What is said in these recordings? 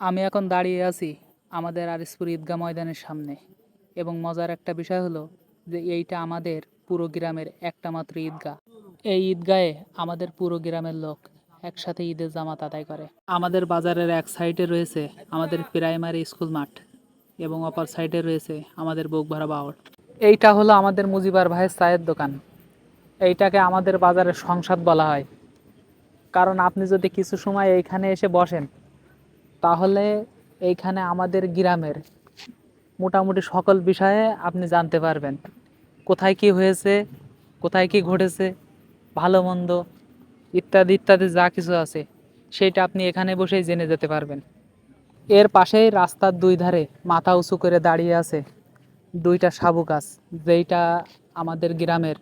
আমি এখন দাঁড়িয়ে আছি আমাদের আরিসপুর ঈদগাহ ময়দানের সামনে এবং মজার একটা বিষয় হলো যে এইটা আমাদের পুরো গ্রামের একটা মাত্র ঈদগাহ। এই ঈদগাহে আমাদের পুরো গ্রামের লোক একসাথে ঈদের জামাত আদায় করে। আমাদের বাজারের এক সাইডে রয়েছে আমাদের প্রাইমারি স্কুল মাঠ এবং অপর সাইডে রয়েছে আমাদের বুকভরা বাওড়। এইটা হলো আমাদের মুজিবার ভাইয়ের চায়ের দোকান। এইটাকে আমাদের বাজারের সংসদ বলা হয়, কারণ আপনি যদি কিছু সময় এইখানে এসে বসেন তাহলে এইখানে আমাদের গ্রামের মোটামুটি সকল বিষয়ে আপনি জানতে পারবেন। কোথায় কি হয়েছে, কোথায় কি ঘটেছে, ভালো মন্দ ইত্যাদি ইত্যাদি যা কিছু আছে সেইটা আপনি এখানে বসেই জেনে যেতে পারবেন। এর পাশেই রাস্তার দুই ধারে মাথা উঁচু করে দাঁড়িয়ে আছে দুইটা সাবু গাছ, যেইটা আমাদের গ্রামের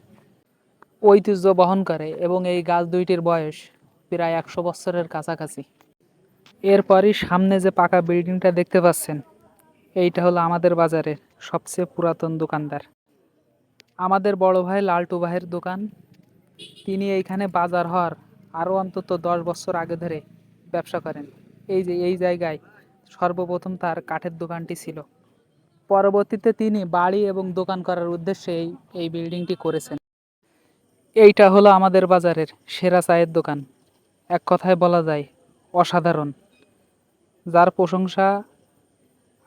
ঐতিহ্য বহন করে এবং এই গাছ দুইটির বয়স প্রায় 100 বছরের কাছাকাছি। এরপরই সামনে যে পাকা বিল্ডিংটা দেখতে পাচ্ছেন, এইটা হলো আমাদের বাজারের সবচেয়ে পুরাতন দোকানদার, আমাদের বড় ভাই লালটু ভাইয়ের দোকান। তিনি এইখানে বাজার হওয়ার আরও অন্তত 10 বছর আগে ধরে ব্যবসা করেন। এই যে এই জায়গায় সর্বপ্রথম তার কাঠের দোকানটি ছিল। পরবর্তীতে তিনি বাড়ি এবং দোকান করার উদ্দেশ্যে এই বিল্ডিংটি করেছেন। এইটা হলো আমাদের বাজারের সেরা চায়ের দোকান, এক কথায় বলা যায় অসাধারণ, যার প্রশংসা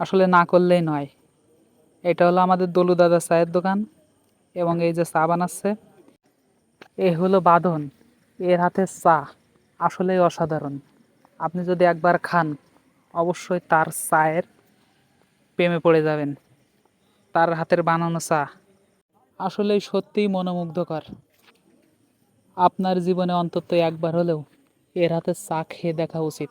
আসলে না করলেই নয়। এটা হলো আমাদের দলু দাদা চায়ের দোকান এবং এই যে চা বানাচ্ছে এ হলো বাঁধন। এর হাতের চা আসলেই অসাধারণ। আপনি যদি একবার খান অবশ্যই তার চায়ের প্রেমে পড়ে যাবেন। তার হাতের বানানো চা আসলেই সত্যিই মনোমুগ্ধকর। আপনার জীবনে অন্তত একবার হলেও এর হাতের চা খেয়ে দেখা উচিত।